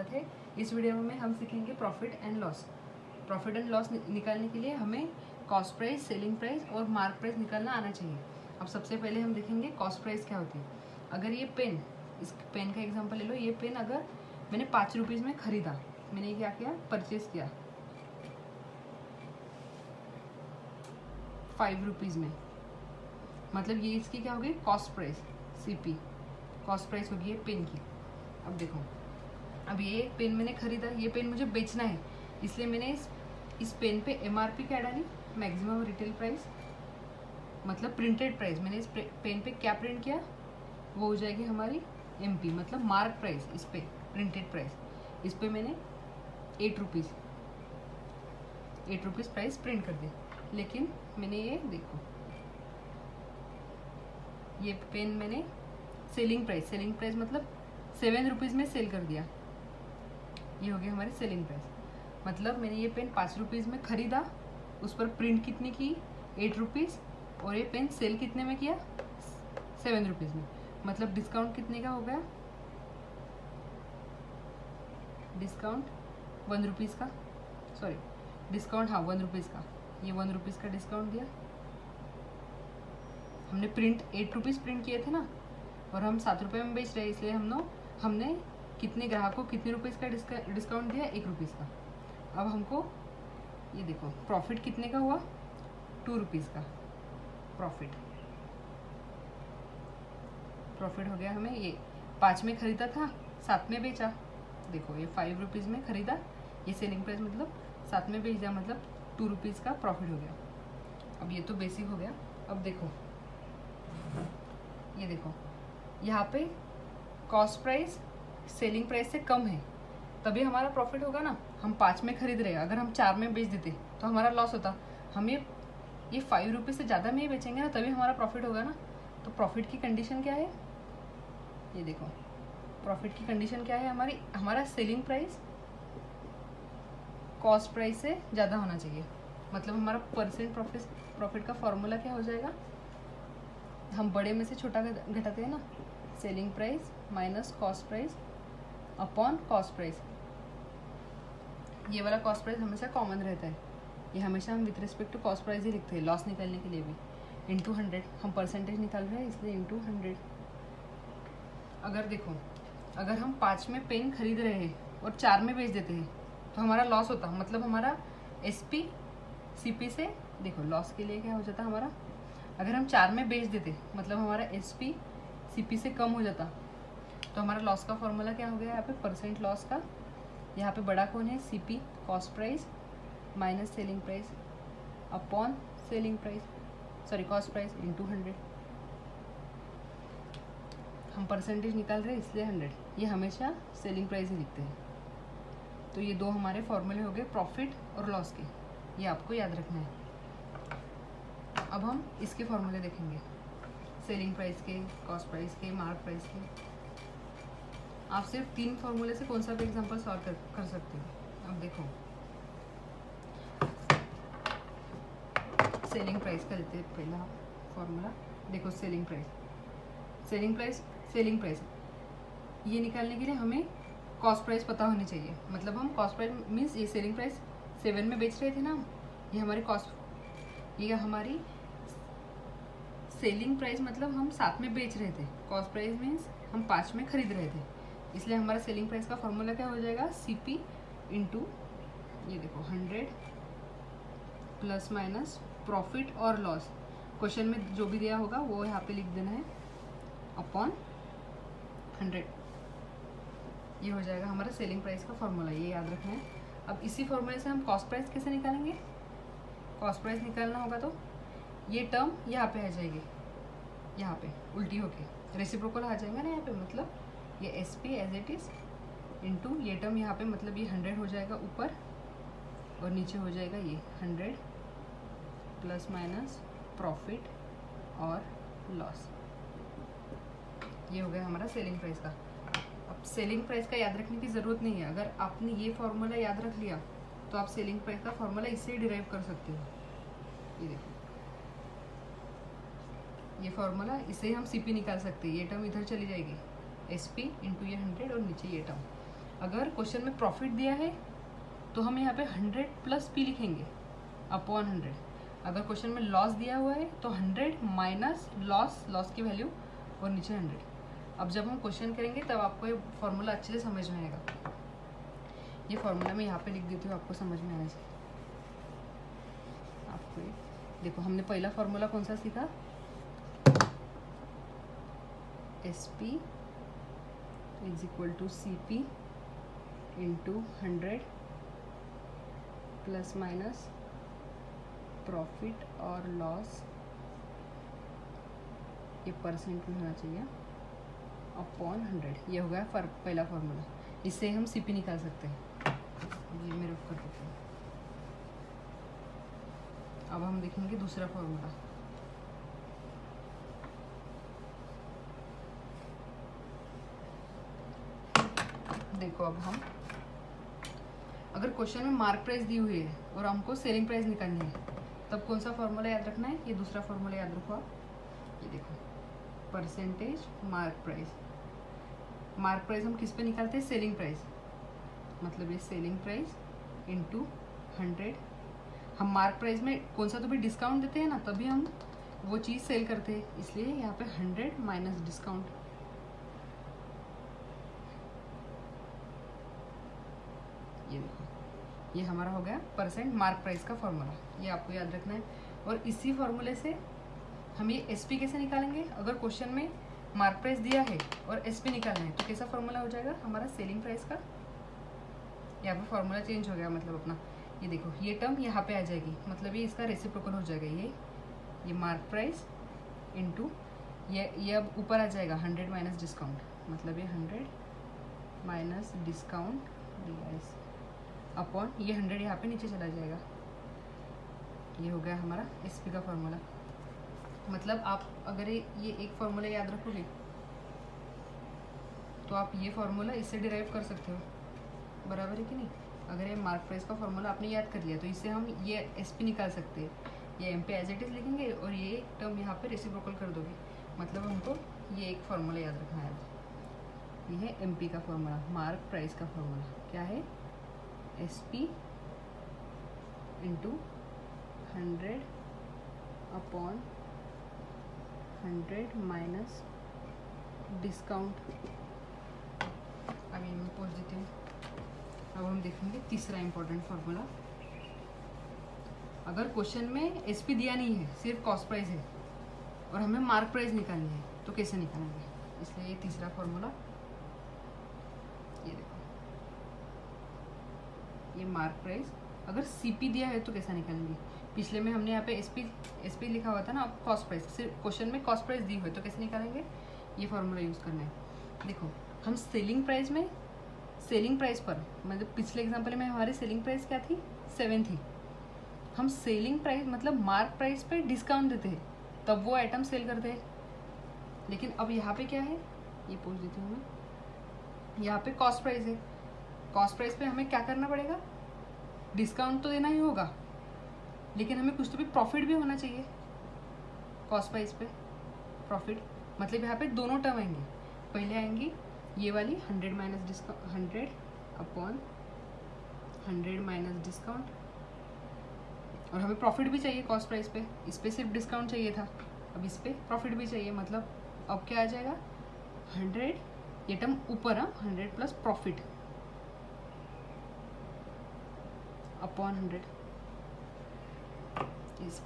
स्वागत है। इस वीडियो में हम सीखेंगे profit and loss. Profit and loss निकालने के लिए हमें कॉस्ट प्राइस, सेलिंग प्राइस और मार्क प्राइस निकालना आना चाहिए। अब सबसे पहले हम देखेंगे कॉस्ट प्राइस क्या होती है। अगर ये पेन, इस पेन का एग्जांपल ले लो। ये पेन अगर मैंने 5 रुपीज़ में ख़रीदा, मैंने क्या किया, परचेज किया 5 रुपीज़ में, मतलब ये इसकी क्या होगी, cost price, CP cost price होगी ये पेन की। अब देखो, अब ये पेन मैंने खरीदा, ये पेन मुझे बेचना है, इसलिए मैंने इस पेन पे MRP क्या डाली, मैक्सिमम रिटेल प्राइस, मतलब प्रिंटेड प्राइस। मैंने इस पेन पे क्या प्रिंट किया, वो हो जाएगी हमारी MP, मतलब मार्क प्राइस। इस पे प्रिंटेड प्राइस, इस पे मैंने 8 रुपीज़ प्राइस प्रिंट कर दिया। लेकिन मैंने ये देखो, ये पेन मैंने सेलिंग प्राइस मतलब 7 रुपीज़ में सेल कर दिया। ये हो गया हमारी सेलिंग प्राइस। मतलब मैंने ये पेन 5 रुपीज़ में ख़रीदा, उस पर प्रिंट कितनी की, 8 रुपीज़, और ये पेन सेल कितने में किया, 7 रुपीज़ में। मतलब डिस्काउंट कितने का हो गया, डिस्काउंट 1 रुपीज़ का, सॉरी डिस्काउंट, हाँ 1 रुपीज़ का। ये 1 रुपीज़ का डिस्काउंट दिया। हमने प्रिंट 8 रुपीज़ प्रिंट किए थे ना, और हम 7 रुपये में बेच रहे हैं, इसलिए हमने कितने ग्राहक को कितने रुपीज़ का डिस्काउंट दिया, 1 रुपीज़ का। अब हमको ये देखो, प्रॉफिट कितने का हुआ, 2 रुपीज़ का प्रॉफिट हो गया हमें। ये 5 में ख़रीदा था, 7 में बेचा। देखो ये 5 रुपीज़ में ख़रीदा, ये सेलिंग प्राइस, मतलब 7 में बेच दिया, मतलब 2 रुपीज़ का प्रॉफिट हो गया। अब ये तो बेसिक हो गया। अब देखो, ये देखो, यहाँ पे कॉस्ट प्राइस सेलिंग प्राइस से कम है, तभी हमारा प्रॉफिट होगा ना। हम 5 में खरीद रहे हैं, अगर हम 4 में बेच देते तो हमारा लॉस होता। हम ये 5 रुपीज़ से ज़्यादा में ही बेचेंगे ना, तभी हमारा प्रॉफिट होगा ना। तो प्रॉफिट की कंडीशन क्या है, ये देखो, प्रॉफिट की कंडीशन क्या है, हमारा सेलिंग प्राइस कॉस्ट प्राइस से ज़्यादा होना चाहिए। मतलब हमारा परसेंट प्रॉफिट का फॉर्मूला क्या हो जाएगा, हम बड़े में से छोटा घटाते हैं ना, selling price minus cost price upon cost price. ये वाला कॉस्ट प्राइस हमेशा कॉमन रहता है, ये हमेशा हम with respect to cost price ही लिखते हैं, लॉस निकालने के लिए भी। इंटू 100, हम परसेंटेज निकाल रहे हैं इसलिए इंटू 100। अगर देखो, अगर हम 5 में पेन खरीद रहे हैं और 4 में बेच देते हैं तो हमारा लॉस होता, मतलब हमारा SP CP से, देखो लॉस के लिए क्या हो जाता हमारा, अगर हम 4 में बेच देते मतलब हमारा SP CP से कम हो जाता, तो हमारा लॉस का फॉर्मूला क्या हो गया यहाँ पे, परसेंट लॉस का। यहाँ पे बड़ा कौन है, CP cost price minus selling price upon selling price, sorry cost price into 100। हम परसेंटेज निकाल रहे हैं इसलिए 100, ये हमेशा सेलिंग प्राइस ही लिखते हैं। तो ये दो हमारे फॉर्मूले हो गए प्रॉफिट और लॉस के, ये आपको याद रखना है। अब हम इसके फॉर्मूले देखेंगे, सेलिंग प्राइस के, कॉस्ट प्राइस के, मार्क प्राइस के। आप सिर्फ 3 फॉर्मूले से कौन सा भी एग्जांपल सॉल्व कर सकते हो। अब देखो, सेलिंग प्राइस का लेते हैं पहला फॉर्मूला। देखो सेलिंग प्राइस ये निकालने के लिए हमें कॉस्ट प्राइस पता होनी चाहिए। मतलब हम कॉस्ट प्राइस मीन्स, ये सेलिंग प्राइस 7 में बेच रहे थे ना, ये हमारी ये हमारी सेलिंग प्राइस, मतलब हम 7 में बेच रहे थे। कॉस्ट प्राइस मीन्स हम 5 में खरीद रहे थे, इसलिए हमारा सेलिंग प्राइस का फॉर्मूला क्या हो जाएगा, CP इंटू, ये देखो 100 प्लस माइनस प्रॉफिट और लॉस, क्वेश्चन में जो भी दिया होगा वो यहाँ पे लिख देना है, अपॉन 100। ये हो जाएगा हमारा सेलिंग प्राइस का फॉर्मूला, ये याद रखना है। अब इसी फॉर्मूले से हम कॉस्ट प्राइस कैसे निकालेंगे, कॉस्ट प्राइस निकालना होगा तो ये टर्म यहाँ पे आ जाएगी, यहाँ पे उल्टी होके रेसिप्रोकल आ जाएगा ना यहाँ पे, मतलब ये SP as it is into ये टर्म यहाँ पे, मतलब ये 100 हो जाएगा ऊपर, और नीचे हो जाएगा ये 100 प्लस माइनस प्रॉफिट और लॉस। ये हो गया हमारा सेलिंग प्राइस का। अब सेलिंग प्राइस का याद रखने की ज़रूरत नहीं है, अगर आपने ये फॉर्मूला याद रख लिया तो आप सेलिंग प्राइस का फॉर्मूला इससे ही डिराइव कर सकते हो। ये देखो, ये फॉर्मूला, इससे हम CP निकाल सकते हैं। ये टर्म इधर चली जाएगी, SP इंटू ये 100 और नीचे ये टर्म। अगर क्वेश्चन में प्रॉफिट दिया है तो हम यहाँ पे 100 प्लस पी लिखेंगे अपॉन 100। अगर क्वेश्चन में लॉस दिया हुआ है तो 100 माइनस लॉस की वैल्यू और नीचे 100। अब जब हम क्वेश्चन करेंगे तब आपको ये फॉर्मूला अच्छे से समझ में आएगा। ये फॉर्मूला मैं यहाँ पे लिख देती हूँ, आपको समझ में आना चाहिए। आपको देखो, हमने पहला फॉर्मूला कौन सा सीखा, SP is equal to CP into 100 plus minus profit और लॉस, ये परसेंट में होना चाहिए, अपॉन 100। ये हो गया पहला फॉर्मूला। इससे हम CP निकाल सकते हैं। ये मैं रख कर देती हूँ। अब हम देखेंगे दूसरा फॉर्मूला। देखो, अब हम अगर क्वेश्चन में मार्क प्राइस दी हुई है और हमको सेलिंग प्राइस निकालनी है, तब कौन सा फॉर्मूला याद रखना है, ये दूसरा फॉर्मूला याद रखो आप। ये देखो, percentage mark price. Mark price हम किस पे निकालते हैं, सेलिंग प्राइस। मतलब ये सेलिंग प्राइस इंटू 100। हम मार्क प्राइस में कौन सा तो भी डिस्काउंट देते हैं ना, तभी हम वो चीज़ सेल करते हैं, इसलिए यहाँ पे 100 माइनस डिस्काउंट। ये देखो, ये हमारा हो गया परसेंट मार्क प्राइस का फॉर्मूला। ये आपको याद रखना है। और इसी फॉर्मूले से हम ये SP कैसे निकालेंगे, अगर क्वेश्चन में मार्क प्राइस दिया है और SP निकालना है तो कैसा फॉर्मूला हो जाएगा हमारा सेलिंग प्राइस का। यहाँ पे फॉर्मूला चेंज हो गया, मतलब अपना ये देखो, ये टर्म यहाँ पे आ जाएगी, मतलब ये इसका रेसिप्रोकल हो जाएगा। ये मार्क प्राइस इंटू ये अब ऊपर आ जाएगा 100 माइनस डिस्काउंट, मतलब ये 100 माइनस डिस्काउंट DIS अपॉन ये 100 यहाँ पे नीचे चला जाएगा। ये हो गया हमारा SP का फॉर्मूला। मतलब आप अगर ये एक फॉर्मूला याद रखोगे तो आप ये फॉर्मूला इससे डिराइव कर सकते हो, बराबर है कि नहीं। अगर ये मार्क प्राइस का फॉर्मूला आपने याद कर लिया तो इससे हम ये SP निकाल सकते हैं। ये M पे एज इट इज लिखेंगे और ये टर्म यहाँ पे रेसिप्रोकल कर दोगे, मतलब हमको ये एक फॉर्मूला याद रखना है। ये है MP का फॉर्मूला, मार्क प्राइस का फॉर्मूला क्या है, SP into 100 upon 100 minus discount. अभी मैं पूछ देती हूँ। अब हम देखेंगे तीसरा इंपॉर्टेंट फार्मूला। अगर क्वेश्चन में SP दिया नहीं है, सिर्फ कॉस्ट प्राइस है और हमें मार्क प्राइस निकालनी है तो कैसे निकालेंगे, इसलिए ये तीसरा फार्मूला। ये देखो, ये मार्क प्राइस, अगर CP दिया है तो कैसा निकालेंगे। पिछले में हमने यहाँ पे SP लिखा हुआ था ना, अब कॉस्ट प्राइस, सिर्फ क्वेश्चन में कॉस्ट प्राइस दी हुई है तो कैसे निकालेंगे, ये फार्मूला यूज़ करना है। देखो, हम सेलिंग प्राइस में, सेलिंग प्राइस पर, मतलब पिछले एग्जाम्पल में हमारी सेलिंग प्राइस क्या थी, 7 थी। हम सेलिंग प्राइस मतलब मार्क प्राइस पे डिस्काउंट देते हैं, तब वो आइटम सेल करते हैं। लेकिन अब यहाँ पे क्या है, ये पूछ देती हूँ मैं। यहाँ पे कॉस्ट प्राइस है, कॉस्ट प्राइस पे हमें क्या करना पड़ेगा, डिस्काउंट तो देना ही होगा, लेकिन हमें कुछ तो भी प्रॉफिट भी होना चाहिए। कॉस्ट प्राइस पे प्रॉफिट मतलब यहाँ पे दोनों टर्म आएंगे। पहले आएंगी ये वाली 100 minus discount, 100 upon 100 minus discount, और हमें प्रॉफिट भी चाहिए कॉस्ट प्राइस पे। इस पे सिर्फ डिस्काउंट चाहिए था, अब इस पे प्रॉफिट भी चाहिए, मतलब अब क्या आ जाएगा 100, ये टर्म ऊपर, 100 प्लस प्रॉफिट अपॉन 100।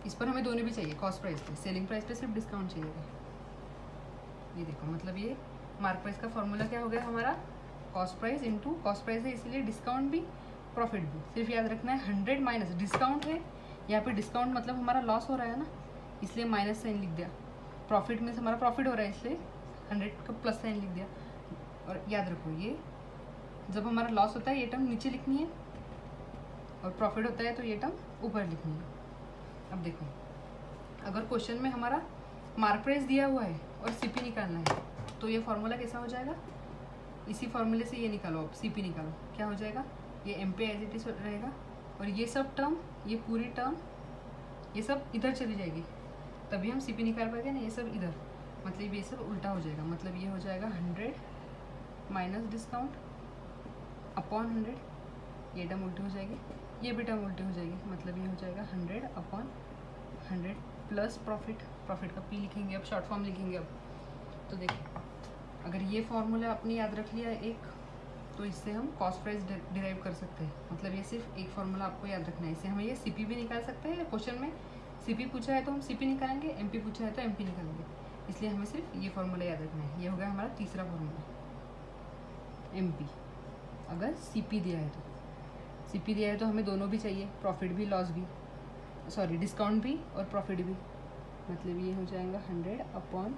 इस पर हमें दोनों भी चाहिए, कॉस्ट प्राइस पे, सेलिंग प्राइस पे सिर्फ डिस्काउंट चाहिए था। ये देखो, मतलब ये मार्क प्राइस का फॉर्मूला क्या हो गया हमारा, cost price into cost price है इसलिए डिस्काउंट भी प्रॉफिट भी। सिर्फ याद रखना है 100 माइनस डिस्काउंट है, यहाँ पे डिस्काउंट मतलब हमारा लॉस हो रहा है ना, इसलिए माइनस साइन लिख दिया। प्रॉफिट में से हमारा प्रॉफिट हो रहा है इसलिए 100 का प्लस साइन लिख दिया। और याद रखो, ये जब हमारा लॉस होता है ये टर्म नीचे लिखनी है, और प्रॉफिट होता है तो ये टर्म ऊपर लिखनी है। अब देखो, अगर क्वेश्चन में हमारा मार्क प्राइस दिया हुआ है और CP निकालना है तो ये फॉर्मूला कैसा हो जाएगा, इसी फॉर्मूले से ये निकालो, अब CP निकालो, क्या हो जाएगा, ये M पे एज इट इज रहेगा, और ये सब टर्म, ये पूरी टर्म, ये सब इधर चली जाएगी, तभी हम CP निकाल पाएंगे ना। ये सब इधर, मतलब ये सब उल्टा हो जाएगा, मतलब ये हो जाएगा 100 माइनस डिस्काउंट अपॉन 100, ये टर्म उल्टी हो जाएगी, ये भी टर्म उल्टी हो जाएगी, मतलब ये हो जाएगा 100 अपॉन 100 प्लस प्रॉफिट, प्रॉफिट का पी लिखेंगे अब, शॉर्ट फॉर्म लिखेंगे अब। तो देखिए अगर ये फॉर्मूला आपने याद रख लिया एक, तो इससे हम कॉस्ट प्राइस डिराइव कर सकते हैं। मतलब ये सिर्फ एक फॉर्मूला आपको याद रखना है, इससे हमें ये सीपी भी निकाल सकते हैं। क्वेश्चन में सीपी पूछा है तो हम सीपी निकालेंगे, एमपी पूछा है तो एमपी निकालेंगे, इसलिए हमें सिर्फ ये फॉर्मूला याद रखना है। ये हो गया हमारा तीसरा फॉर्मूला, एमपी। अगर सीपी दिया है तो, सीपी दिया है तो हमें दोनों भी चाहिए, प्रॉफिट भी लॉस भी, सॉरी डिस्काउंट भी और प्रॉफिट भी। मतलब ये हो जाएगा 100 अपॉन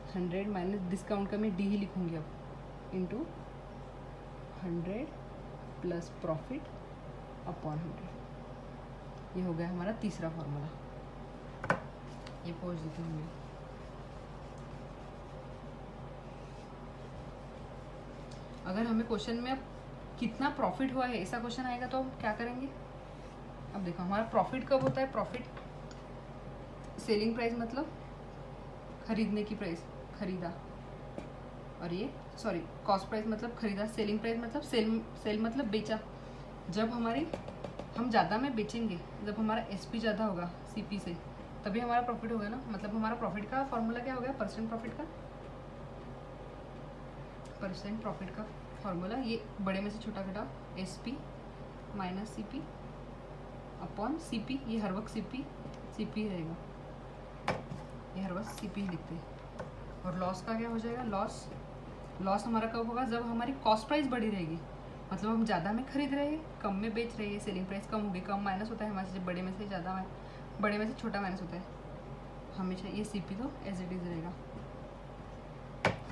100 माइनस डिस्काउंट का मैं डी ही लिखूँगी अब, इंटू 100 प्लस प्रॉफिट अपॉन 100। ये हो गया हमारा तीसरा फॉर्मूला। ये पोच देते होंगे। अगर हमें क्वेश्चन में अब कितना प्रॉफिट हुआ है ऐसा क्वेश्चन आएगा तो हम क्या करेंगे? अब देखो हमारा प्रॉफिट कब होता है? प्रॉफिट सेलिंग प्राइस मतलब खरीदने की प्राइस, खरीदा, और ये सॉरी कॉस्ट प्राइस मतलब खरीदा, सेलिंग प्राइस मतलब सेल मतलब बेचा। जब हम ज़्यादा में बेचेंगे, जब हमारा एसपी ज़्यादा होगा सीपी से, तभी हमारा प्रॉफिट होगा ना। मतलब हमारा प्रॉफिट का फॉर्मूला क्या हो गया? परसेंट प्रॉफिट का फॉर्मूला ये बड़े में से छोटा घटाओ, SP minus CP upon CP. ये हर वक्त सीपी रहेगा, ये हर वक्त सीपी ही लिखते हैं। और लॉस का क्या हो जाएगा? लॉस हमारा कब होगा? जब हमारी कॉस्ट प्राइस बढ़ी रहेगी, मतलब हम ज़्यादा में खरीद रहे हैं, कम में बेच रहे हैं, सेलिंग प्राइस कम होगी। कम माइनस होता है हमारे से बड़े में से ज़्यादा, बड़े में से छोटा माइनस होता है हमेशा। ये सीपी तो एज इट इज़ रहेगा,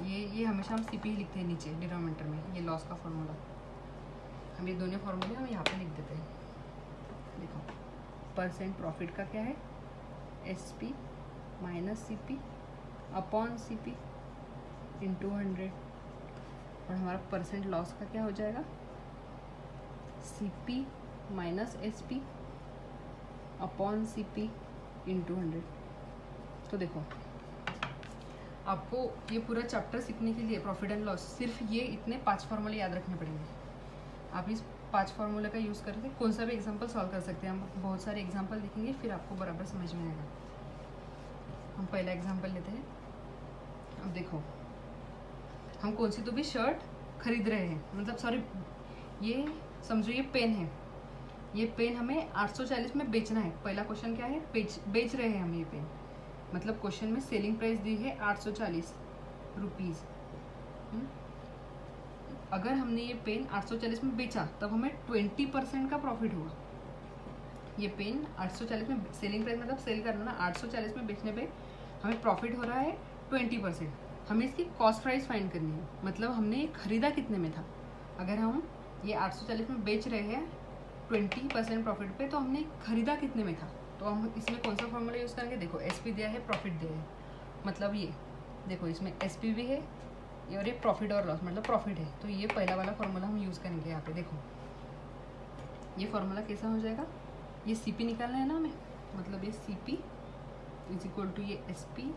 ये हमेशा हम सीपी ही लिखते हैं नीचे डिनोमिनेटर में। ये लॉस का फॉर्मूला, हम ये दोनों फॉर्मूले हम यहाँ पे लिख देते हैं। देखो परसेंट प्रॉफिट का क्या है? SP minus CP upon CP into 100। और हमारा परसेंट लॉस का क्या हो जाएगा? CP minus SP upon CP into 100। तो देखो आपको ये पूरा चैप्टर सीखने के लिए प्रॉफिट एंड लॉस सिर्फ ये इतने 5 फार्मूले याद रखने पड़ेंगे। आप इस 5 फार्मूले का यूज़ करके कौन सा भी एग्जांपल सॉल्व कर सकते हैं। हम बहुत सारे एग्जांपल देखेंगे, फिर आपको बराबर समझ में आएगा। हम पहला एग्जांपल लेते हैं। अब देखो हम कौन सी तो भी शर्ट खरीद रहे हैं, मतलब सॉरी ये समझो ये पेन है, ये पेन हमें 840 में बेचना है। पहला क्वेश्चन क्या है? बेच रहे हैं हम ये पेन, मतलब क्वेश्चन में सेलिंग प्राइस दी है 840 रुपीज़। अगर हमने ये पेन 840 में बेचा तब हमें 20% का प्रॉफिट हुआ। ये पेन 840 में सेलिंग प्राइस मतलब सेल करना ना, 840 में बेचने पे हमें प्रॉफिट हो रहा है 20%। हमें इसकी कॉस्ट प्राइस फाइंड करनी है, मतलब हमने ये खरीदा कितने में था। अगर हम ये 840 में बेच रहे हैं 20% प्रॉफिट पे, तो हमने खरीदा कितने में था। तो हम इसमें कौन सा फॉर्मूला यूज़ करेंगे? देखो एसपी दिया है, प्रॉफिट दिया है, मतलब ये देखो इसमें एसपी भी है और ये प्रॉफिट और लॉस मतलब प्रॉफिट है। तो ये पहला वाला फॉर्मूला हम यूज़ करेंगे यहाँ पे। देखो ये फॉर्मूला कैसा हो जाएगा? ये सीपी निकालना है ना हमें, मतलब ये सीपी इज इक्वल टू ये एसपी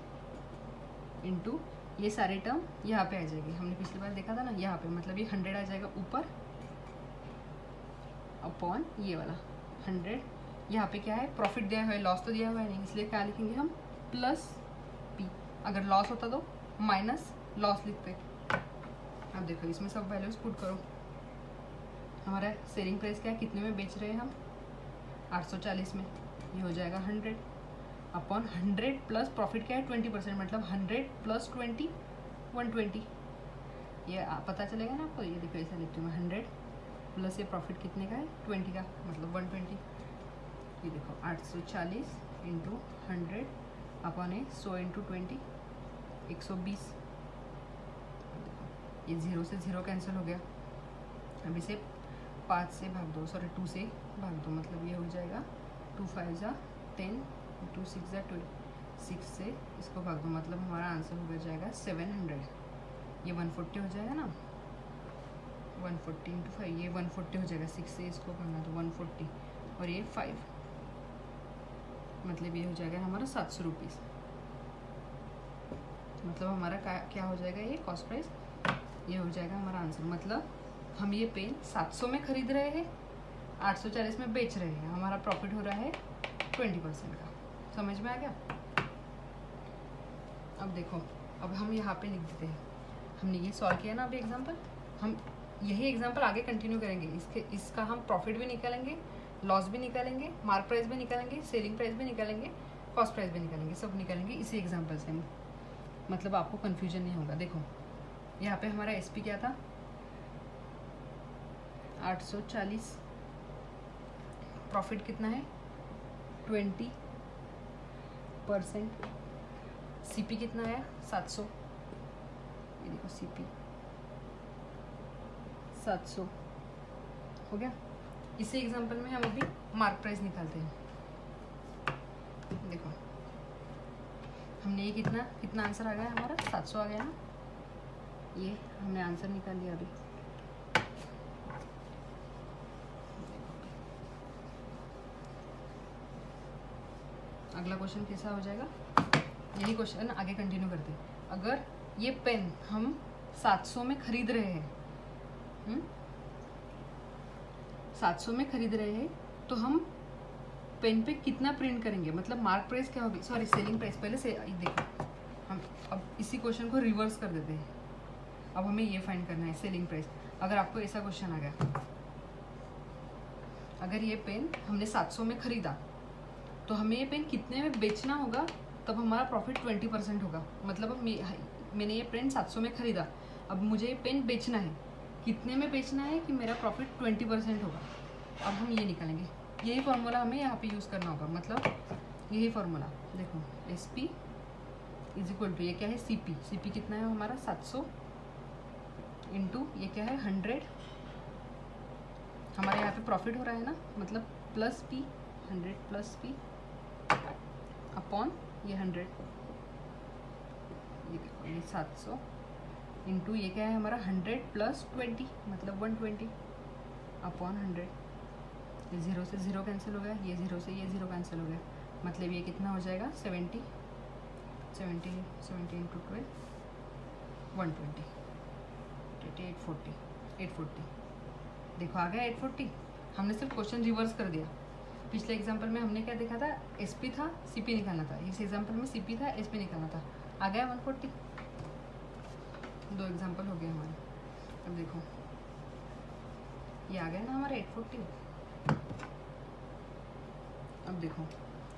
इंटू ये सारे टर्म यहाँ पे आ जाएगी। हमने पिछली बार देखा था ना, यहाँ पे मतलब ये 100 आ जाएगा ऊपर अपॉन ये वाला 100। यहाँ पे क्या है? प्रॉफिट दिया हुआ है, लॉस तो दिया हुआ है नहीं, इसलिए क्या लिखेंगे हम? Plus P. अगर लॉस होता तो माइनस लॉस लिखते। अब देखो इसमें सब वैल्यूज पुट करो। हमारा सेलिंग प्राइस क्या है? कितने में बेच रहे हैं हम? 840 में। ये हो जाएगा 100 अपॉन 100 प्लस प्रॉफिट क्या है? 20%, मतलब 100 प्लस 20 120। ये पता चलेगा ना आपको। ये देखो ऐसा लिखती हूँ मैं, 100 प्लस ये प्रॉफिट कितने का है? 20 का, मतलब 120। ये देखो 840 इंटू 100 अपॉन 100 इंटू 20 120। ये 0 से 0 कैंसिल हो गया। अब इसे 5 से भाग दो, सॉरी 2 से भाग दो, मतलब ये हो जाएगा 2 5 जा 10 2 6 जा 12। 6 से इसको भाग दो, मतलब हमारा आंसर हो जाएगा 700। ये 140 हो जाएगा ना, 140 इंटू 5 ये 140 हो जाएगा। 6 से इसको भागना तो 140 और ये 5, मतलब ये हो जाएगा हमारा 700 रुपीज़। मतलब हमारा क्या हो जाएगा? ये कॉस्ट प्राइस, ये हो जाएगा हमारा आंसर। मतलब हम ये पेन 700 में खरीद रहे हैं, 840 में बेच रहे हैं, हमारा प्रॉफिट हो रहा है 20% का। समझ में आ गया? अब देखो, अब हम यहाँ पे लिख देते हैं, हमने ये सॉल्व किया ना अभी एग्जाम्पल, हम यही एग्जाम्पल आगे कंटिन्यू करेंगे। इसका हम प्रॉफिट भी निकालेंगे, लॉस भी निकालेंगे, मार्क प्राइस भी निकालेंगे, सेलिंग प्राइस भी निकालेंगे, कॉस्ट प्राइस भी निकालेंगे, सब निकालेंगे इसी एग्जाम्पल से। मतलब आपको कन्फ्यूजन नहीं होगा। देखो यहाँ पे हमारा एसपी क्या था, 840, प्रॉफिट कितना है 20%, सीपी कितना आया 700, ये देखो सीपी 700 हो गया। इसी एग्जांपल में हम अभी मार्क प्राइस निकालते हैं। देखो हमने ये कितना आंसर आ गया हमारा 700 आ गया ना, ये हमने आंसर निकाल लिया अभी। अगला क्वेश्चन कैसा हो जाएगा, यही क्वेश्चन आगे कंटिन्यू करते हैं। अगर ये पेन हम 700 में खरीद रहे हैं, 700 में खरीद रहे हैं, तो हम पेन पे कितना प्रिंट करेंगे, मतलब मार्क प्राइस क्या होगी, सॉरी सेलिंग प्राइस। पहले से देखो हम अब इसी क्वेश्चन को रिवर्स कर देते हैं। अब हमें ये फाइंड करना है सेलिंग प्राइस। अगर आपको ऐसा क्वेश्चन आ गया, अगर ये पेन हमने 700 में खरीदा, तो हमें ये पेन कितने में बेचना होगा, तब हमारा प्रॉफिट 20% होगा। मतलब मैंने ये पेन 700 में खरीदा, अब मुझे ये पेन बेचना है, कितने में बेचना है कि मेरा प्रॉफिट 20% होगा। अब हम ये निकालेंगे, यही फार्मूला हमें यहाँ पे यूज़ करना होगा। मतलब यही फार्मूला देखो, S P is equal to, ये क्या है सीपी, सीपी कितना है हमारा 700 इंटू ये क्या है 100, हमारे यहाँ पे प्रॉफिट हो रहा है ना, मतलब plus P, 100 plus P upon ये 100, ये देखो ये 700 इंटू ये क्या है हमारा 100 प्लस 20, मतलब 120 अपॉन 100। ये 0 से 0 कैंसिल हो गया, ये 0 से ये 0 कैंसिल हो गया, मतलब ये कितना हो जाएगा 70 इंटू 12 120, 840। देखो आ गया 840। हमने सिर्फ क्वेश्चन रिवर्स कर दिया। पिछले एग्जांपल में हमने क्या देखा था, एसपी था, सीपी निकालना था। इस एग्जांपल में सीपी था, एसपी निकालना था, आ गया 140। दो एग्जांपल हो गए हमारे। अब देखो ये आ गया ना हमारा 840। अब देखो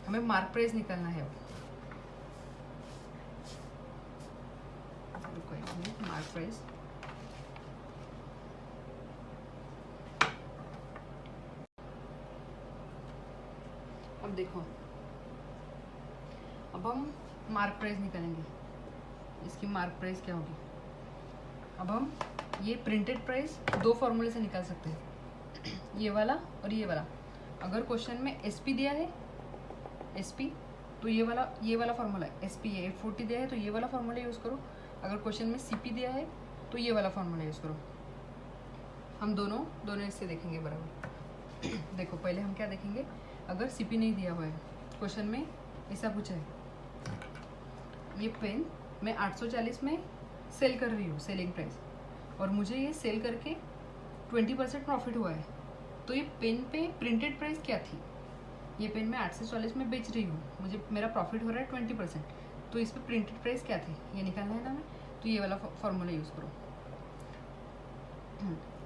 हमें मार्क प्राइस निकालना है। मार्क प्राइस अब देखो, अब हम मार्क प्राइस निकालेंगे। इसकी मार्क प्राइस क्या होगी, अब हम ये प्रिंटेड प्राइस दो फॉर्मूले से निकाल सकते हैं, ये वाला और ये वाला। अगर क्वेश्चन में एसपी दिया है, एसपी, तो ये वाला फॉर्मूला है। एसपी ये 840 दिया है तो ये वाला फॉर्मूला यूज़ करो। अगर क्वेश्चन में सीपी दिया है तो ये वाला फॉर्मूला यूज़ करो। हम दोनों इससे देखेंगे बराबर। देखो पहले हम क्या देखेंगे, अगर सीपी नहीं दिया हुआ है, क्वेश्चन में ऐसा पूछा है, ये पेन मैं 840 में सेल कर रही हूँ, सेलिंग प्राइस, और मुझे ये सेल करके 20% प्रॉफिट हुआ है, तो ये पेन पे प्रिंटेड प्राइस क्या थी। ये पेन मैं 840 में बेच रही हूँ, मेरा प्रॉफिट हो रहा है 20%, तो इस पर प्रिंटेड प्राइस क्या थी ये निकालना है ना हमें। तो ये वाला फॉर्मूला यूज़ करो।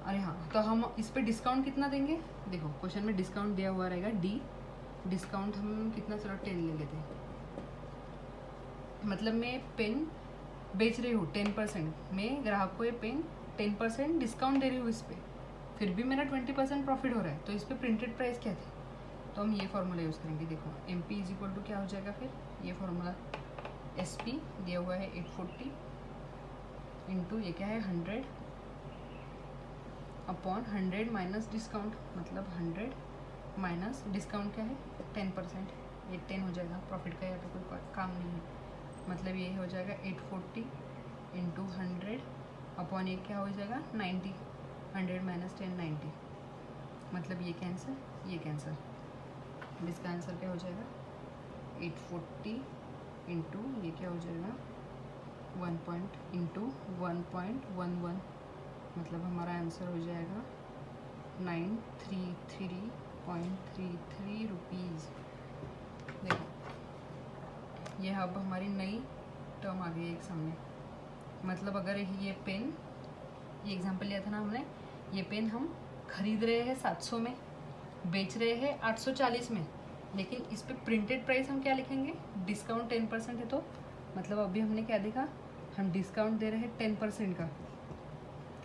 अरे हाँ, तो हम इस पर डिस्काउंट कितना देंगे, देखो क्वेश्चन में डिस्काउंट दिया हुआ रहेगा डी, डिस्काउंट हम कितना, चलो 10 ले लेते हैं। मतलब मैं पेन बेच रही हूँ 10%, मैं ग्राहक को ये पेन 10% डिस्काउंट दे रही हूँ इस पर, फिर भी मेरा 20% प्रॉफिट हो रहा है, तो इस पर प्रिंटेड प्राइस क्या थी। तो हम ये फार्मूला यूज़ करेंगे। देखो M P is equal to क्या हो जाएगा फिर, ये फार्मूला एस पी दिया हुआ है 840 इंटू ये क्या है 100 अपॉन 100 माइनस डिस्काउंट, मतलब 100 माइनस डिस्काउंट क्या है 10%, ये 10 हो जाएगा। प्रॉफिट का यहाँ पे कोई काम नहीं है, मतलब ये हो जाएगा 840 इंटू 100 अपॉन ये क्या हो जाएगा 90, 100 माइनस 10 90, मतलब ये कैंसिल, ये कैंसिल। इसका आंसर क्या हो जाएगा 840 इंटू ये क्या हो जाएगा 1 पॉइंट इंटू 1.11, मतलब हमारा आंसर हो जाएगा 933.33 रुपीज़। देखो ये अब हमारी नई टर्म आ गई एक सामने। मतलब अगर ये पेन, ये एग्जांपल लिया था ना हमने, ये पेन हम खरीद रहे हैं 700 में, बेच रहे हैं 840 में, लेकिन इस पे प्रिंटेड प्राइस हम क्या लिखेंगे, डिस्काउंट 10% है। तो मतलब अभी हमने क्या देखा, हम डिस्काउंट दे रहे हैं 10% का,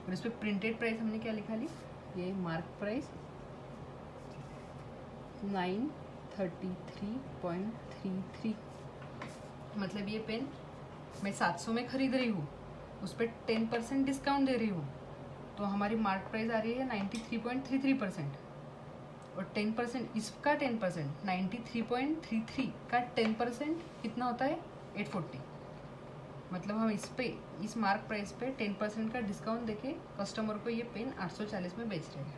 और इस पे प्रिंटेड प्राइस हमने क्या लिखा ली, ये मार्क प्राइस 933.33। मतलब ये पेन मैं 700 में खरीद रही हूँ, उस पर 10% डिस्काउंट दे रही हूँ, तो हमारी मार्क प्राइस आ रही है 93.33%। और 10% इसका 10%, 93.33 का 10% कितना होता है, 840। मतलब हम इस मार्क प्राइस पे 10% का डिस्काउंट देके कस्टमर को ये पेन 840 में बेच रहे हैं।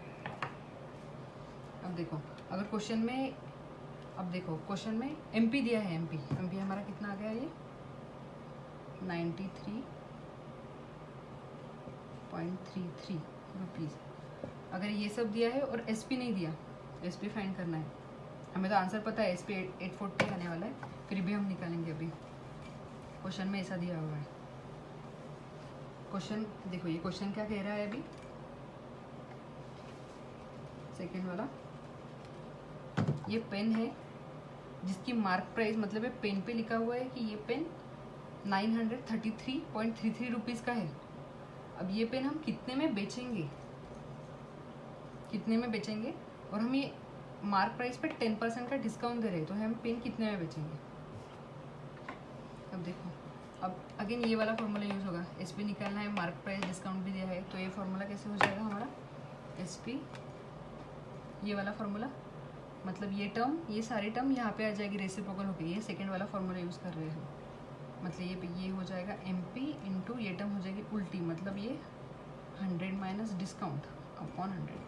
अब देखो अगर क्वेश्चन में, अब देखो क्वेश्चन में एमपी दिया है, एमपी हमारा कितना आ गया, ये 93.33 रुपीज़। अगर ये सब दिया है और एसपी नहीं दिया, एसपी फाइंड करना है, हमें तो आंसर पता है एसपी 840 आने वाला है, फिर भी हम निकालेंगे। अभी क्वेश्चन में ऐसा दिया हुआ है। क्वेश्चन देखो, ये क्वेश्चन क्या कह रहा है अभी, सेकेंड वाला, ये पेन है जिसकी मार्क प्राइस, मतलब ये पेन पे लिखा हुआ है कि ये पेन 933.33 रुपीज़ का है। अब ये पेन हम कितने में बेचेंगे, और हम ये मार्क प्राइस पे 10% का डिस्काउंट दे रहे हैं, तो हम पेन कितने में बेचेंगे। अब देखो, अब अगेन ये वाला फॉर्मूला यूज़ होगा, एसपी निकालना है, मार्क प्राइस डिस्काउंट भी दिया है, तो ये फॉर्मूला कैसे हो जाएगा हमारा, एसपी, ये वाला फॉर्मूला, मतलब ये टर्म, ये सारी टर्म यहाँ पे आ जाएगी रेसिप्रोकल होके, ये सेकेंड वाला फॉर्मूला यूज़ कर रहे हैं। मतलब ये हो जाएगा एमपी इंटू ये टर्म हो जाएगी उल्टी, मतलब ये 100 माइनस डिस्काउंट अपॉन 100।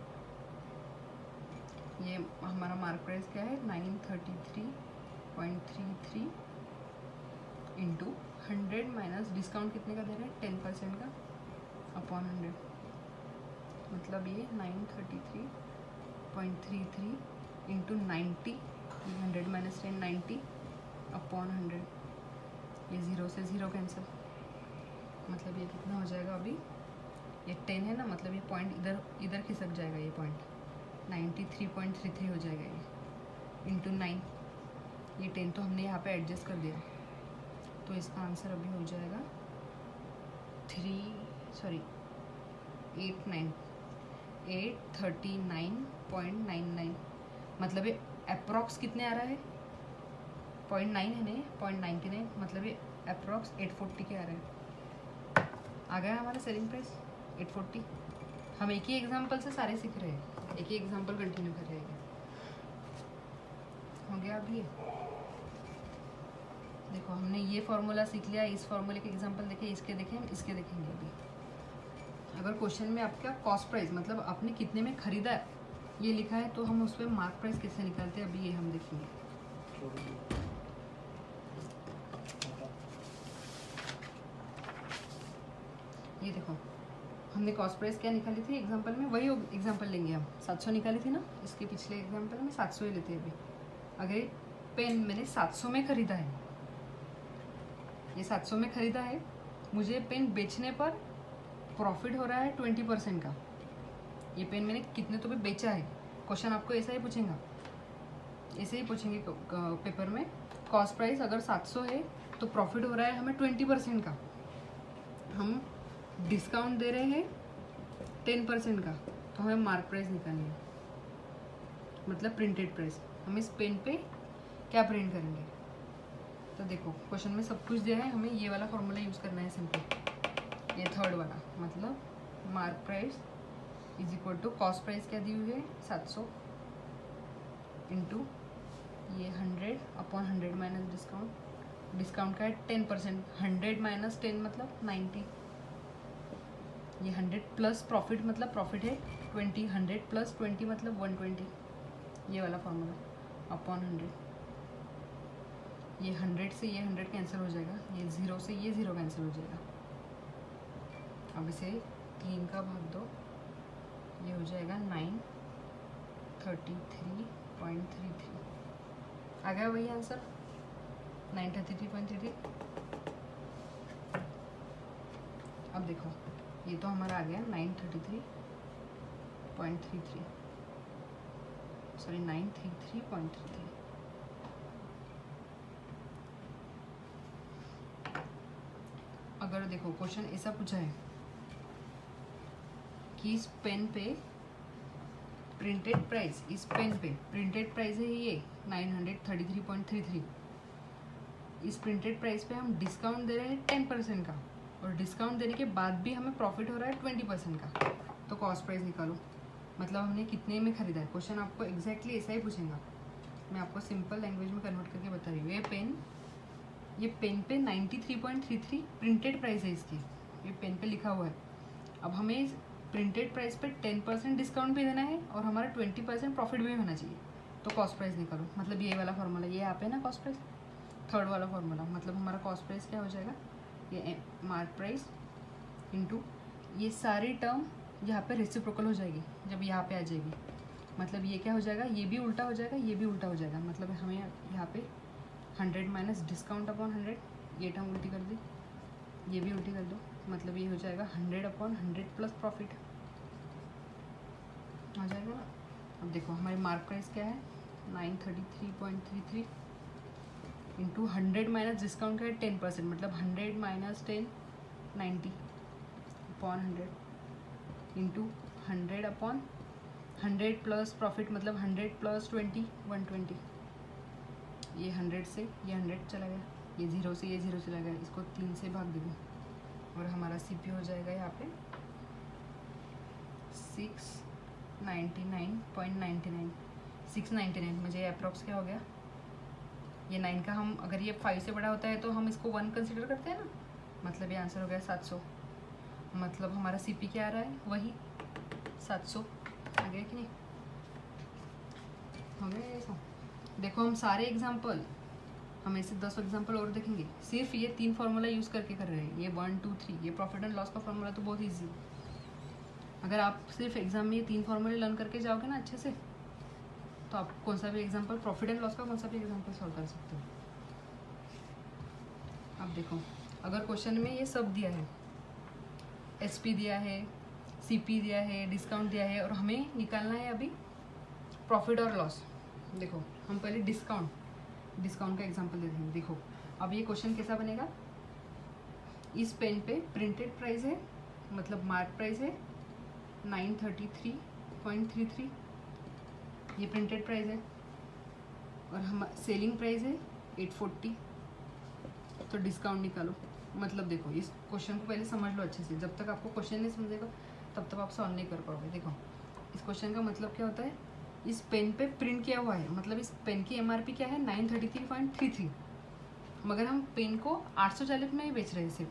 ये हमारा मार्क प्राइस क्या है, 933.33 इंटू 100 माइनस डिस्काउंट कितने का दे रहे हैं, 10% का, अपॉन 100। मतलब ये 933.33 इंटू 90, 100 माइनस 10, 90 अपॉन 100। ये 0 से 0 कैंसिल, मतलब ये कितना हो जाएगा, अभी ये 10 है ना, मतलब ये पॉइंट इधर खिसक जाएगा, ये पॉइंट 93.33 हो जाएगा ये, इंटू 9, ये 10 तो हमने यहाँ पे एडजस्ट कर दिया, तो इसका आंसर अभी हो जाएगा 839.99। मतलब ये अप्रॉक्स कितने आ रहा है, 0.9 है नहीं, 0.99, मतलब ये अप्रॉक्स 840 के आ रहे हैं। आ गया हमारा सेलिंग प्राइस 840। हम एक ही एग्जांपल से सारे सीख रहे हैं, एक ही एग्जांपल कंटिन्यू कर रहे हैं। हो गया अभी, देखो हमने ये फॉर्मूला सीख लिया, इस फॉर्मूले के एग्जांपल देखे, इसके देखें, इसके देखेंगे अभी। अगर क्वेश्चन में आपका कॉस्ट प्राइस, मतलब आपने कितने में खरीदा है, ये लिखा है, तो हम उस पर मार्क प्राइस कैसे निकालते हैं, अभी ये हम देखेंगे। ये देखो हमने कॉस्ट प्राइस क्या निकाली थी एग्जांपल में, वही एग्जांपल लेंगे हम, 700 निकाली थी ना, इसके पिछले एग्जांपल में 700 ही लेते हैं अभी। अगर पेन मैंने 700 में खरीदा है, ये 700 में खरीदा है, मुझे पेन बेचने पर प्रॉफिट हो रहा है 20% का। ये पेन मैंने कितने तो भी बेचा है, क्वेश्चन आपको ऐसा ही पूछेगा, ऐसे ही पूछेंगे पेपर में, कॉस्ट प्राइस अगर 700 है तो प्रॉफिट हो रहा है हमें 20% का, हम डिस्काउंट दे रहे हैं 10% का, तो हमें मार्क प्राइस निकालनी है, मतलब प्रिंटेड प्राइस। हम इस पेन पे क्या प्रिंट करेंगे, तो देखो क्वेश्चन में सब कुछ दिया है, हमें ये वाला फॉर्मूला यूज़ करना है सिंपल, ये थर्ड वाला, मतलब mark price is equal to cost price क्या दी हुई है 700 इंटू ये 100 अपॉन 100 माइनस डिस्काउंट, डिस्काउंट का है 10%, 100 माइनस 10 मतलब 90, ये 100 प्लस प्रॉफिट, मतलब प्रॉफिट है 20, 100 प्लस 20 मतलब 120, ये वाला फॉर्मूला अपॉन 100। ये 100 से ये 100 कैंसिल हो जाएगा, ये 0 से ये 0 कैंसिल हो जाएगा। अब इसे 3 का भाग 2, ये हो जाएगा 933.33। आ गया वही आंसर 933.33। अब देखो ये तो हमारा आ गया 933.33, सॉरी 933.33। अगर देखो क्वेश्चन ऐसा पूछा है कि इस पेन पे प्रिंटेड प्राइस, इस पेन पे प्रिंटेड प्राइस है ये 933.33, इस प्रिंटेड प्राइस पे हम डिस्काउंट दे रहे हैं 10% का, और डिस्काउंट देने के बाद भी हमें प्रॉफिट हो रहा है 20% का, तो कॉस्ट प्राइस निकालो। मतलब हमने कितने में खरीदा है। क्वेश्चन आपको एग्जैक्टली ऐसा ही पूछेगा। मैं आपको सिंपल लैंग्वेज में कन्वर्ट करके बता रही हूँ। ये पेन पे 93.33 प्रिंटेड प्राइस है इसकी, ये पेन पे लिखा हुआ है। अब हमें प्रिंटेड प्राइस पे 10% डिस्काउंट भी देना है और हमारा 20% प्रॉफिट भी होना चाहिए, तो कॉस्ट प्राइस निकालो। मतलब ये वाला फॉर्मूला, ये यहाँ पे ना कॉस्ट प्राइस, थर्ड वाला फॉर्मूला, मतलब हमारा कॉस्ट प्राइस क्या हो जाएगा, ये मार्क प्राइस इंटू ये सारी टर्म यहाँ पे रेसिप्रोकल हो जाएगी जब यहाँ पे आ जाएगी। मतलब ये क्या हो जाएगा, ये भी उल्टा हो जाएगा, ये भी उल्टा हो जाएगा। मतलब हमें यहाँ पे 100 माइनस डिस्काउंट अपॉन 100, ये टर्म उल्टी कर दी, ये भी उल्टी कर दो। मतलब ये हो जाएगा 100 अपॉन 100 प्लस प्रॉफिट आ जाएगा ना। अब देखो हमारी मार्क प्राइस क्या है 933.33 इंटू 100 माइनस डिस्काउंट का है 10%, मतलब 100 minus 10 90 upon 100 into 100 upon 100 plus profit, मतलब 100 प्लस 20 120। ये 100 से ये 100 चला गया, ये 0 से ये 0 चला गया, इसको 3 से भाग दे दूँ और हमारा CP हो जाएगा यहाँ पे 699.99। 699 मुझे अप्रॉक्स क्या हो गया, ये 9 का हम अगर ये 5 से बड़ा होता है तो हम इसको 1 कंसिडर करते हैं ना, मतलब ये आंसर हो गया 700। मतलब हमारा CP क्या आ रहा है, वही 700 आ गया कि नहीं, हो गया ऐसा। देखो हम सारे एग्जाम्पल, हम ऐसे 10 एग्जाम्पल और देखेंगे, सिर्फ ये 3 फार्मूला यूज़ करके कर रहे हैं, ये 1 2 3। ये प्रॉफिट एंड लॉस का फार्मूला तो बहुत ईजी, अगर आप सिर्फ एग्जाम में ये 3 फार्मूले लर्न करके जाओगे ना अच्छे से, तो आप कौन सा भी एग्जाम्पल, प्रॉफिट एंड लॉस का कौन सा भी एग्जाम्पल सॉल्व कर सकते हो। अब देखो अगर क्वेश्चन में ये सब दिया है, SP दिया है, CP दिया है, डिस्काउंट दिया है, और हमें निकालना है अभी प्रॉफिट और लॉस। देखो हम पहले डिस्काउंट का एग्जांपल देते हैं। देखो अब ये क्वेश्चन कैसा बनेगा, इस पेन पे प्रिंटेड प्राइस है, मतलब मार्क प्राइस है 933.33, ये प्रिंटेड प्राइस है, और हम सेलिंग प्राइस है 840, तो डिस्काउंट निकालो। मतलब देखो इस क्वेश्चन को पहले समझ लो अच्छे से, जब तक आपको क्वेश्चन नहीं समझेगा तब तक आप सॉल्व नहीं कर पाओगे। देखो इस क्वेश्चन का मतलब क्या होता है, इस पेन पे प्रिंट किया हुआ है, मतलब इस पेन की MRP क्या है 933.33, मगर हम पेन को 840 में ही बेच रहे हैं सिर्फ।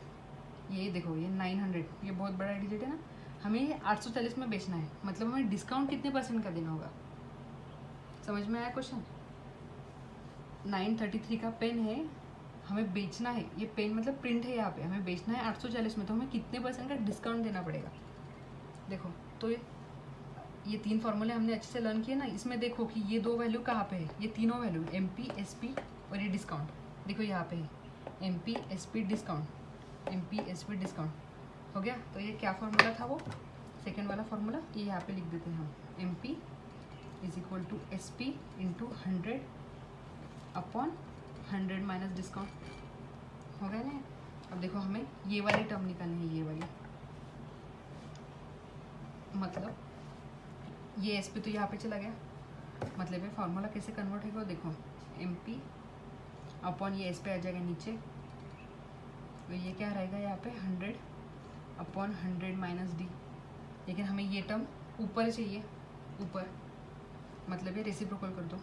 ये देखो ये 900, ये बहुत बड़ा डिजिट है ना, हमें ये 840 में बेचना है, मतलब हमें डिस्काउंट कितने % का देना होगा। समझ में आया क्वेश्चन, 933 का पेन है, हमें बेचना है, ये पेन मतलब प्रिंट है यहाँ पे, हमें बेचना है 840 में, तो हमें कितने % का डिस्काउंट देना पड़ेगा। देखो तो ये 3 फार्मूले हमने अच्छे से लर्न किए ना, इसमें देखो कि ये 2 वैल्यू कहाँ पे है, ये तीनों वैल्यू MP SP और ये डिस्काउंट, देखो यहाँ पे है MP SP discount, MP SP discount हो गया। तो ये क्या फार्मूला था, वो सेकेंड वाला फार्मूला, ये यहाँ पे लिख देते हैं हम, MP is equal to SP into 100 upon 100 minus discount, हो गया ना। अब देखो हमें ये वाली टर्म निकालनी है, ये वाली, मतलब ये SP तो यहाँ पे चला गया, मतलब ये फार्मूला कैसे कन्वर्ट होगा, देखो MP अपॉन ये SP आ जाएगा नीचे, तो ये क्या रहेगा यहाँ पे 100 अपॉन 100 माइनस D, लेकिन हमें ये टर्म ऊपर चाहिए, ऊपर, मतलब ये रेसिप्रोकल कर दो,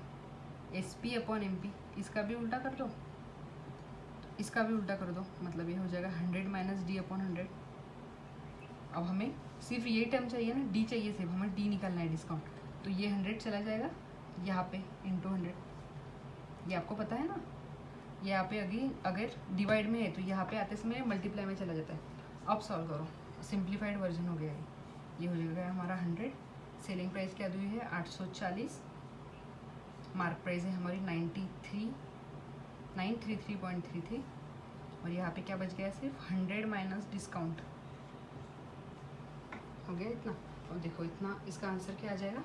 SP अपॉन MP, इसका भी उल्टा कर दो, इसका भी उल्टा कर दो, मतलब ये हो जाएगा 100 माइनस D अपॉन 100। अब हमें सिर्फ ये टर्म चाहिए ना, D चाहिए सिर्फ, हमें D निकालना है डिस्काउंट, तो ये 100 चला जाएगा यहाँ पे इंटू 100, ये आपको पता है ना, यहाँ पे अगर डिवाइड में है तो यहाँ पे आते समय मल्टीप्लाई में चला जाता है। अब सॉल्व करो, सिंप्लीफाइड वर्जन हो गया है। ये हो जाएगा हमारा 100। सेलिंग प्राइस क्या दी हुई है 840। मार्क प्राइस है हमारी 933.33 और यहाँ पे क्या बच गया सिर्फ 100 माइनस डिस्काउंट हो गया इतना। और देखो इतना, इसका आंसर क्या आ जाएगा,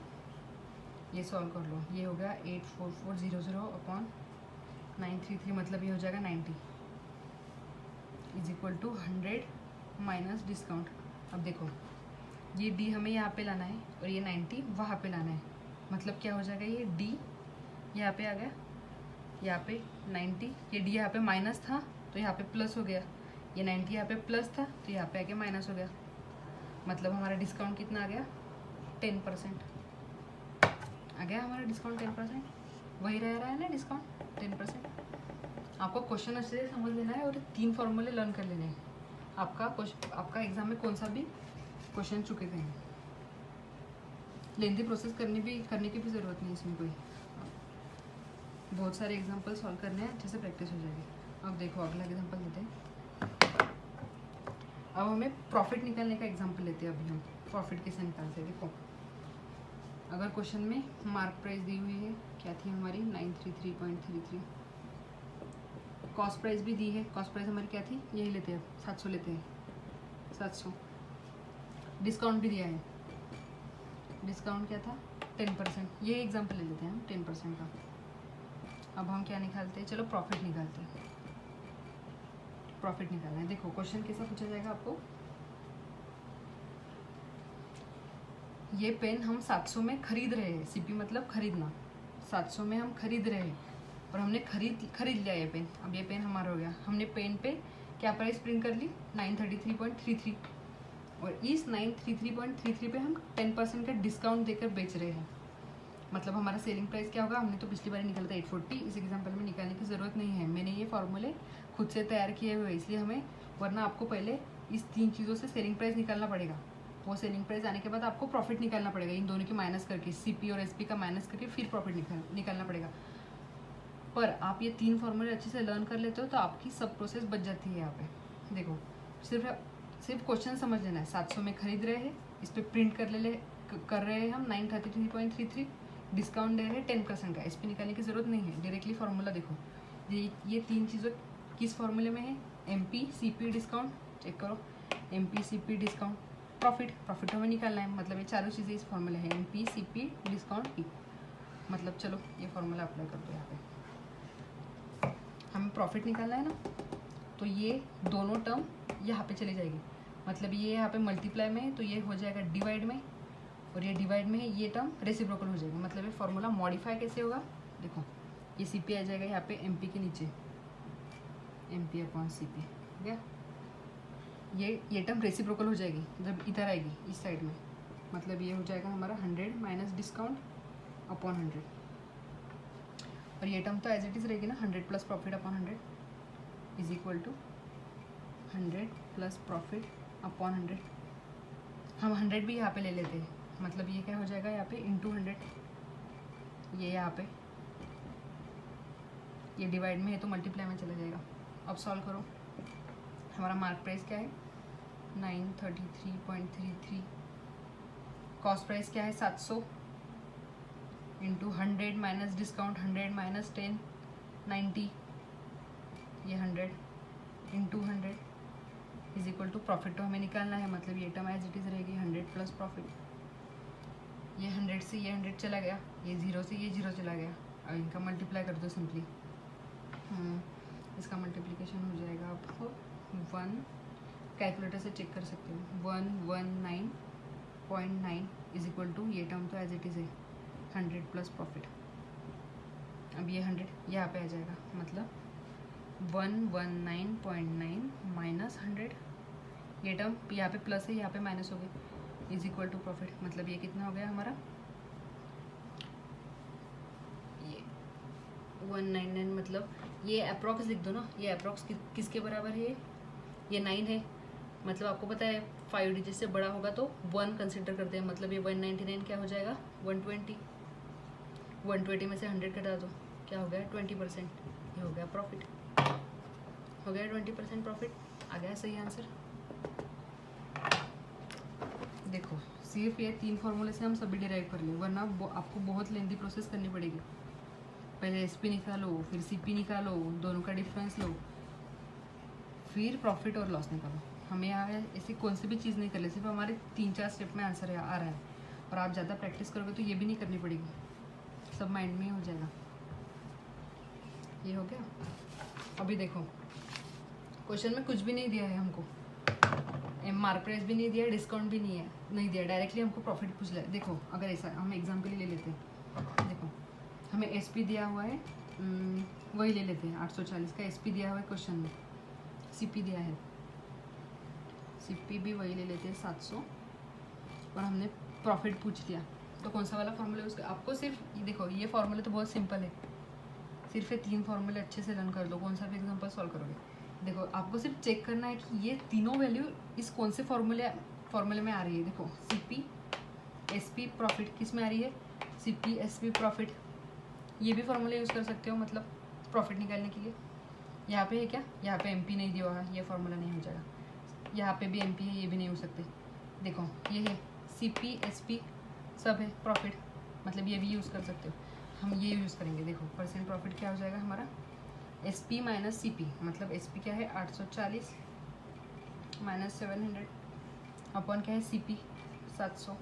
ये सॉल्व कर लो। ये हो गया 84400 अपॉन 933, मतलब ये हो जाएगा 90 is equal to 100 minus discount. अब देखो ये डी हमें यहाँ पे लाना है और ये 90 वहाँ पे लाना है, मतलब क्या हो जाएगा, ये डी यहाँ पे आ गया, यहाँ पे 90, ये डी यहाँ पे माइनस था तो यहाँ पे प्लस हो गया, ये 90 यहाँ पे प्लस था तो यहाँ पे आके माइनस हो गया, मतलब हमारा डिस्काउंट कितना आ गया 10% आ गया हमारा डिस्काउंट 10%। वही रह रहा है ना डिस्काउंट 10%। आपको क्वेश्चन अच्छे से समझ लेना है और 3 फॉर्मूले लर्न कर लेने हैं। आपका एग्जाम में कौन सा भी क्वेश्चन चुके थे, लेंथी प्रोसेस करने की भी ज़रूरत नहीं है इसमें कोई, बहुत सारे एग्जाम्पल सॉल्व करने हैं, अच्छे से प्रैक्टिस हो जाएगी। अब देखो अगला एग्जाम्पल लेते हैं। अब हमें प्रॉफिट निकालने का एग्जाम्पल लेते हैं। अभी हम प्रॉफिट कैसे निकालते हैं, देखो अगर क्वेश्चन में मार्क प्राइस दी हुई है, क्या थी हमारी 933.33, कॉस्ट प्राइस भी दी है, कॉस्ट प्राइस हमारी क्या थी, यही लेते हैं 700 लेते हैं 700। डिस्काउंट भी दिया है, डिस्काउंट क्या था 10%, ये एग्जाम्पल ले लेते हैं हम 10% का। अब हम क्या निकालते हैं, चलो प्रॉफिट निकालते हैं। प्रॉफिट निकालना है, देखो क्वेश्चन कैसा पूछा जाएगा आपको, ये पेन हम 700 में खरीद रहे हैं, सीपी मतलब खरीदना, 700 में हम खरीद रहे हैं और हमने खरीद लिया ये पेन। अब ये पेन हमारा हो गया, हमने पेन पे क्या प्राइस प्रिंट कर ली 933.33 और इस 933.33 पे हम 10% का डिस्काउंट देकर बेच रहे हैं, मतलब हमारा सेलिंग प्राइस क्या होगा, हमने तो पिछली बार निकाला था 840, इस एग्जाम्पल में निकालने की ज़रूरत नहीं है, मैंने ये फॉर्मूले खुद से तैयार किए हुए, इसलिए हमें, वरना आपको पहले इस 3 चीज़ों से सेलिंग प्राइस निकालना पड़ेगा, वो सेलिंग प्राइस आने के बाद आपको प्रॉफिट निकालना पड़ेगा, इन दोनों की माइनस करके, सीपी और एसपी का माइनस करके फिर प्रॉफिट निकालना पड़ेगा। पर आप ये 3 फॉर्मूले अच्छे से लर्न कर लेते हो तो आपकी सब प्रोसेस बच जाती है। यहाँ पे देखो सिर्फ क्वेश्चन समझ लेना है, 700 में खरीद रहे हैं, इस पर प्रिंट कर रहे हैं हम 933.33, डिस्काउंट दे रहे हैं 10% का, इस पर निकालने की जरूरत नहीं है, डायरेक्टली फार्मूला देखो, ये 3 चीज़ों किस फॉर्मूले में है, एमपी सीपी डिस्काउंट, चेक करो, एमपी सीपी डिस्काउंट प्रॉफिट हमें निकालना है, मतलब ये चारों चीज़ें इस फॉर्मूले है, एमपी सीपी डिस्काउंट पी, मतलब चलो ये फॉर्मूला अप्लाई कर दो। यहाँ पे हमें प्रॉफिट निकालना है ना, तो ये दोनों टर्म यहाँ पे चली जाएगी, मतलब ये यहाँ पे मल्टीप्लाई में है तो ये हो जाएगा डिवाइड में, और ये डिवाइड में है, ये टर्म रेसिप्रोकल हो जाएगा, मतलब ये फॉर्मूला मॉडिफाई कैसे होगा, देखो ये सीपी आ जाएगा यहाँ पे एमपी के नीचे, एमपी अपॉन सीपी, ठीक है, ये टर्म रेसिप्रोकल हो जाएगी जब इधर आएगी इस साइड में, मतलब ये हो जाएगा हमारा 100 माइनस डिस्काउंट अपॉन 100, और ये टर्म तो एज इट इज़ रहेगी ना, 100 plus profit upon 100 is equal to 100 plus profit upon 100। हम 100 भी यहाँ पे ले लेते हैं, मतलब ये क्या हो जाएगा यहाँ पे इंटू 100, ये यहाँ पे ये डिवाइड में है तो मल्टीप्लाई में चला जाएगा। अब सॉल्व करो, हमारा मार्क प्राइस क्या है 933.33, कॉस्ट प्राइस क्या है 700 इंटू 100 माइनस डिस्काउंट 100 माइनस 10 90, ये 100 into 100 is equal to profit तो हमें निकालना है, मतलब ये टर्म एज इट इज़ रहेगी 100 प्लस प्रॉफिट, ये 100 से ये 100 चला गया, ये 0 से ये 0 चला गया, और इनका मल्टीप्लाई कर दो सिंपली, इसका मल्टीप्लिकेशन हो जाएगा आपको 1, कैलकुलेटर से चेक कर सकते हो, 119.9 इज इक्वल टू, ये टर्म तो एज इट इज़ है 100 प्लस प्रॉफिट, अब ये 100 यहाँ पे आ जाएगा, मतलब 119.9 माइनस 100, ये टर्म यहाँ पे प्लस है यहाँ पे माइनस हो गई, इज इक्वल टू प्रॉफिट, मतलब ये कितना हो गया हमारा, ये 199, मतलब ये अप्रॉक्स लिख दो ना, ये अप्रॉक्स किसके बराबर है, ये 9 है, मतलब आपको पता है 5 डिजिट से बड़ा होगा तो 1 कंसिडर करते हैं, मतलब ये 199 क्या हो जाएगा 120 में से 100 घटा दो, क्या हो गया 20%, ये हो गया प्रॉफिट, हो गया 20% प्रॉफिट, आ गया सही आंसर। देखो सिर्फ ये 3 फॉर्मूले से हम सभी डिराइव कर लें, वरना आपको बहुत लेंथी प्रोसेस करनी पड़ेगी। पहले एसपी निकालो, फिर सीपी निकालो, दोनों का डिफरेंस लो, फिर प्रॉफिट और लॉस निकालो। हमें यहाँ ऐसी कौन सी भी चीज़ नहीं कर ले, सिर्फ हमारे 3-4 स्टेप में आंसर आ रहा है। और आप ज़्यादा प्रैक्टिस करोगे तो ये भी नहीं करनी पड़ेगी, सब माइंड में ही हो जाएगा। ये हो गया। अभी देखो क्वेश्चन में कुछ भी नहीं दिया है हमको, मार्क प्राइस भी नहीं दिया, डिस्काउंट भी नहीं दिया, डायरेक्टली हमको प्रॉफिट पूछ लिया। देखो अगर ऐसा हम एग्जाम्पल ही ले लेते हैं, देखो हमें एसपी दिया हुआ है, वही ले लेते हैं 840 का एसपी दिया हुआ है क्वेश्चन में, सीपी दिया है, सीपी भी वही ले लेते हैं 700, और हमने प्रॉफिट पूछ लिया। तो कौन सा वाला फॉर्मूला यूज़ कर, आपको सिर्फ देखो ये फॉर्मूला तो बहुत सिंपल है, सिर्फ ये 3 फॉर्मूले अच्छे से लर्न कर दो, कौन सा भी एग्जाम्पल सॉल्व करोगे। देखो आपको सिर्फ चेक करना है कि ये तीनों वैल्यू इस कौन से फॉर्मूले में आ रही है। देखो सीपी एसपी प्रॉफिट किस में आ रही है, सीपी एसपी प्रॉफिट, ये भी फॉर्मूले यूज़ कर सकते हो मतलब प्रॉफिट निकालने के लिए। यहाँ पे है क्या, यहाँ पे एमपी नहीं दिया हुआ है, ये फॉर्मूला नहीं हो जाएगा। यहाँ पे भी एमपी है, ये भी नहीं हो सकते। देखो ये है सीपी एसपी सब है प्रॉफिट, मतलब ये भी यूज़ कर सकते हो, हम ये यूज़ करेंगे। देखो परसेंट प्रॉफिट क्या हो जाएगा हमारा, एसपी माइनस सीपी, मतलब एसपी क्या है 840 माइनस 700 अपॉन क्या है सीपी 700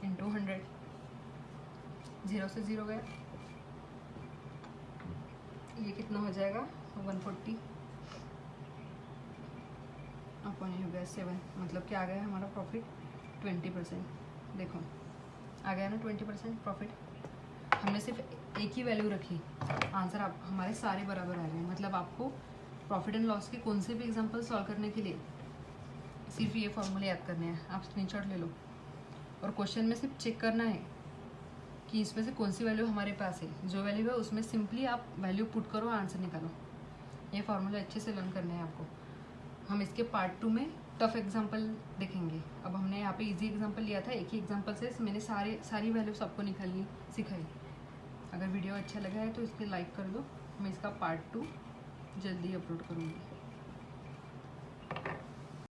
इंटू 100, 0 से 0 गया, ये कितना हो जाएगा 140 अपॉन ये हो गया 7, मतलब क्या आ गया हमारा प्रॉफिट 20%। देखो आ गया ना 20% प्रॉफिट। हमने सिर्फ एक ही वैल्यू रखी, आंसर आप हमारे सारे बराबर आ गए। मतलब आपको प्रॉफिट एंड लॉस के कौन से भी एग्जांपल सॉल्व करने के लिए सिर्फ ये फॉर्मूले याद करने हैं। आप स्क्रीनशॉट ले लो और क्वेश्चन में सिर्फ चेक करना है कि इसमें से कौन सी वैल्यू हमारे पास है, जो वैल्यू है उसमें सिंपली आप वैल्यू पुट करो, आंसर निकालो। ये फॉर्मूले अच्छे से लर्न करने हैं आपको। हम इसके पार्ट 2 में टफ एग्जांपल देखेंगे। अब हमने यहाँ पे इजी एग्जांपल लिया था, एक ही एग्जांपल से मैंने सारी वैल्यूज आपको निकालनी सिखाई। अगर वीडियो अच्छा लगा है तो इसके लाइक कर दो, मैं इसका पार्ट 2 जल्दी अपलोड करूँगी।